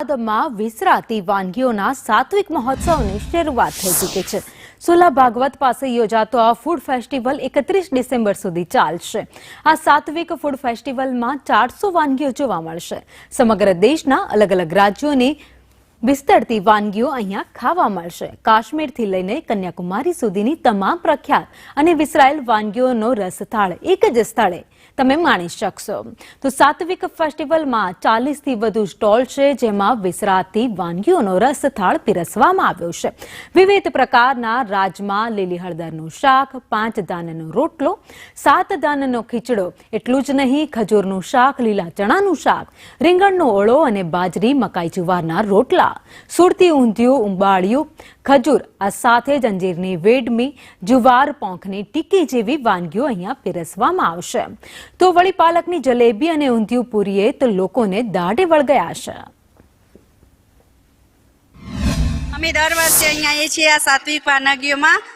અમદાવાદમાં વિસરાતી વાનગીઓના સાત્વિક મહોત્સવની શરૂઆત થઈ ચૂકી છે। સુલા ભાગવત પાસે યોજાતો આ ફૂડ ફેસ્ટિવલ 31 ડિસેમ્બર સુધી ચાલશે। આ સાત્વિક ફૂડ ફેસ્ટિવલમાં 400 વાનગીઓ જોવા મળશે। સમગ્ર દેશના અલગ અલગ રાજ્યોની વિસ્તરતી વાનગીઓ અહીંયા ખાવા મળશે। કાશ્મીરથી લઈને કન્યાકુમારી સુધીની તમામ પ્રખ્યાત અને વિસરાયેલ વાનગીઓનો રસથાળ એક જ સ્થળે તમે માણી શકશો। તો સાત્વિક ફેસ્ટિવલમાં 40 થી વધુ સ્ટોલ છે, જેમાં વિસરાતી વાનગીઓનો રસથાળ પીરસવામાં આવ્યો છે। વિવિધ પ્રકારના રાજમા, લીલી હળદરનું શાક, 5 દાનાનો રોટલો, 7 દાનાનો ખીચડો, એટલું જ નહીં, ખજૂરનું શાક, લીલા ચણાનું શાક, રીંગણનો ઓળો અને બાજરી, મકાઈ, જુવારના રોટલા, સુરતી ઊંધિયું, ઉંબાળિયું, ખજૂર, આ સાથે જ અંજીરની વેડમી, જુવાર પોંખની ટીકી જેવી વાનગીઓ અહીંયા પીરસવામાં આવશે। તો વળી પાલકની જલેબી અને ઊંધિયું પૂરીએ તો લોકોને દાઢે વળગ્યા છે। અમે દર વર્ષે અહીંયા આવીએ છીએ। આ સાત્વિક વાનગીઓમાં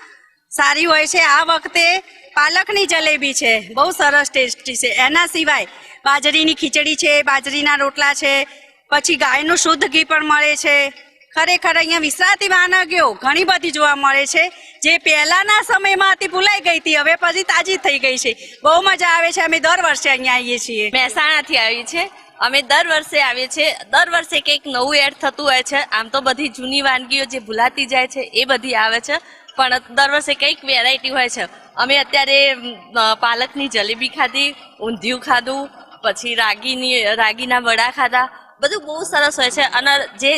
સારી હોય છે। આ વખતે પાલકની જલેબી છે, બહુ સરસ ટેસ્ટી છે। એના સિવાય બાજરીની ખીચડી છે, બાજરીના રોટલા છે, પછી ગાયનું શુદ્ધ ઘી પણ મળે છે। ખરેખર અહીંયા વિસરાતી વાનગીઓ ઘણી બધી જોવા મળે છે, જે પહેલાના સમયમાં હતી ભૂલાઈ ગઈ હતી, હવે પછી તાજી થઈ ગઈ છે। બહુ મજા આવે છે। અમે દર વર્ષે અહીંયા આવીએ છીએ। મહેસાણાથી આવી છે। અમે દર વર્ષે આવીએ છીએ। દર વર્ષે કંઈક નવું એડ થતું હોય છે। આમ તો બધી જૂની વાનગીઓ જે ભૂલાતી જાય છે એ બધી આવે છે, પણ દર વર્ષે કંઈક વેરાયટી હોય છે। અમે અત્યારે પાલકની જલેબી ખાધી, ઊંધિયું ખાધું, પછી રાગીના વડા ખાધા। બધું બહુ સરસ હોય છે। અને જે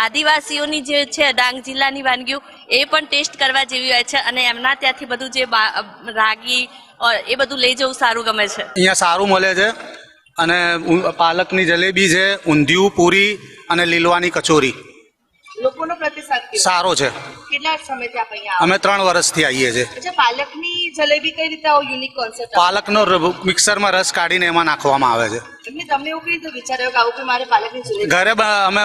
આદિવાસીઓની જે છે ડાંગ જિલ્લાની વાનગીઓ એ પણ ટેસ્ટ કરવા જેવી હોય છે, અને એમના ત્યાંથી બધું જે રાગી એ બધું લઈ જવું સારું ગમે છે। અહીંયા સારું મળે છે, અને પાલકની જલેબી છે, ઊંધિયું, પૂરી અને લીલવાની કચોરી લોકોનો પ્રતિસાદ સારો છે। કેટલા સમયથી આપ અહીંયા અમે 3 વર્ષથી આવીએ છીએ। અચ્છા, પાલકની જલેબી કઈ રીતે આવો યુનિક કોન્સેપ્ટ? પાલકનો મિક્સરમાં રસ કાઢીને એમાં નાખવામાં આવે છે। એટલે તમને એવું કઈ રીતે વિચાર્યો કે આવું કે મારે પાલકની જલેબી? ઘરે અમે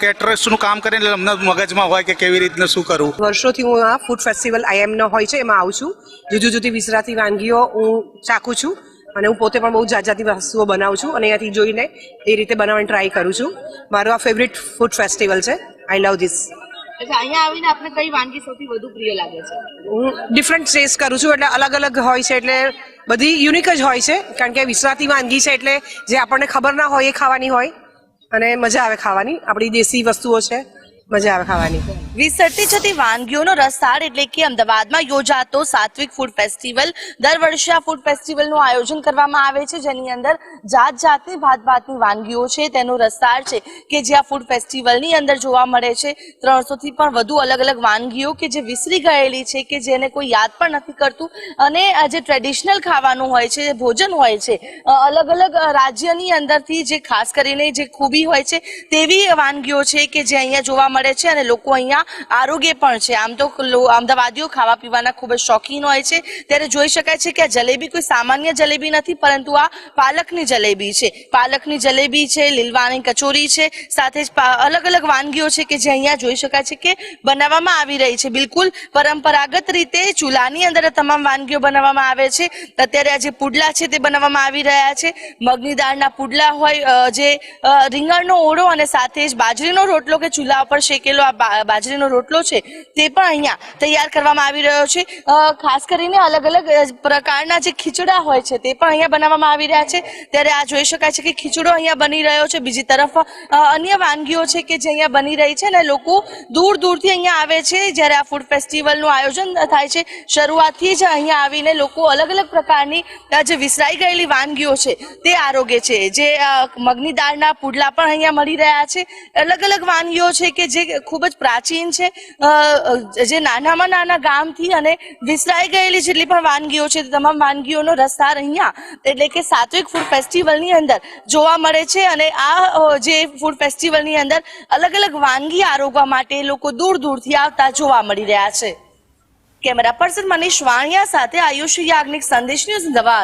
કેટરર્સનું કામ કરીને એટલે અમને મગજમાં હોય કે કેવી રીતને શું કરવું। વર્ષોથી હું આ ફૂડ ફેસ્ટિવલ IIM હોય છે એમાં આવું છું। જુદી જુદી વિસરાતી વાનગીઓ હું ચાખું છું, અને હું પોતે પણ બહુ જાતની વસ્તુઓ બનાવું છું, અને અહીંયાથી જોઈને એ રીતે બનાવવાની ટ્રાય કરું છું। મારો આ ફેવરિટ ફૂડ ફેસ્ટિવલ છે। આઈ લવ ધીસ। અચ્છા, અહીંયા આવીને આપને કઈ વાનગી સૌથી વધુ પ્રિય લાગે છે? હું ડિફરન્ટ ટેસ્ટ કરું છું, એટલે અલગ અલગ હોય છે, એટલે બધી યુનિક જ હોય છે, કારણ કે વિસરાતી વાનગી છે એટલે જે આપણને ખબર ના હોય એ ખાવાની હોય, અને મજા આવે ખાવાની। આપણી દેશી વસ્તુઓ છે, મજા આવે ખાવાની। વિસરતી જતી વાનગીઓનો રસથાળ એટલે કે અમદાવાદમાં યોજાતો સાત્વિક ફૂડ ફેસ્ટિવલ, દર વર્ષે આ ફૂડ ફેસ્ટિવલનું આયોજન કરવામાં આવે છે, જેની અંદર જાત જાતની ભાતની વાનગીઓ છે તેનો રસથાળ છે કે જે આ ફૂડ ફેસ્ટિવલની અંદર જોવા મળે છે। 300થી પણ વધુ અલગ અલગ વાનગીઓ કે જે વિસરી ગયેલી છે, કે જેને કોઈ યાદ પણ નથી કરતું, અને આ જે ટ્રેડિશનલ ખાવાનું હોય છે, ભોજન હોય છે, અલગ અલગ રાજ્યની અંદરથી જે ખાસ કરીને જે ખૂબી હોય છે તેવી વાનગીઓ છે કે જે અહીંયા જોવા મળે છે, અને લોકો અહીંયા આરોગ્ય પણ છે। આમ તો અમદાવાદીઓ ખાવા પીવાના ખૂબ જ શોખીન હોય છે, ત્યારે જોઈ શકાય છે કે આ જલેબી કોઈ સામાન્ય જલેબી નથી, પરંતુ આ પાલકની જલેબી છે। પાલકની જલેબી છે, લીલવાની કચોરી છે, સાથે જ અલગ અલગ વાનગીઓ છે કે જે અહીંયા જોઈ શકાય છે કે બનાવવામાં આવી રહી છે। બિલકુલ પરંપરાગત રીતે ચૂલાની અંદર તમામ વાનગીઓ બનાવવામાં આવે છે। અત્યારે આ જે પુડલા છે તે બનાવવામાં આવી રહ્યા છે। મગની દાળના પુડલા હોય, જે રીંગણનો ઓળો અને સાથે જ બાજરીનો રોટલો કે ચૂલા ઉપર શેકેલો આ બાજરીનો રોટલો છે તે પણ અહીંયા તૈયાર કરવામાં આવી રહ્યો છે। ખાસ કરીને અલગ અલગ પ્રકારના જે ખીચડા હોય છે તે પણ અહીંયા બનાવવામાં આવી રહ્યા છે। ત્યારે આ જોઈ શકાય છે કે ખીચડો અહીંયા બની રહ્યો છે। બીજી તરફ અન્ય વાનગીઓ છે કે જે અહીંયા બની રહી છે, અને લોકો દૂર દૂરથી અહીંયા આવે છે જ્યારે આ ફૂડ ફેસ્ટિવલનું આયોજન થાય છે। શરૂઆતથી જ અહીંયા આવીને લોકો અલગ અલગ પ્રકારની જે વિસરાઈ ગયેલી વાનગીઓ છે તે આરોગે છે। જે મગની દાળના પુડલા પણ અહીંયા મળી રહ્યા છે। અલગ અલગ વાનગીઓ છે કે જે ખૂબ જ પ્રાચીન છે, જે નાનામાં નાના ગામથી અને વિસરાઈ ગયેલી જેટલી પણ વાનગીઓ છે તમામ વાનગીઓનો રસથાળ અહીંયા એટલે કે સાત્વિક ફૂડ ફેસ્ટિવલની અંદર જોવા મળે છે। અને આ જે ફૂડ ફેસ્ટિવલની અંદર અલગ અલગ વાનગી આરોગવા માટે લોકો દૂર દૂરથી આવતા જોવા મળી રહ્યા છે। કેમેરા પર્સન મનીષ વાણિયા સાથે આયુષ યાજ્ઞિક, સંદેશ ન્યૂઝ, અમદાવાદ।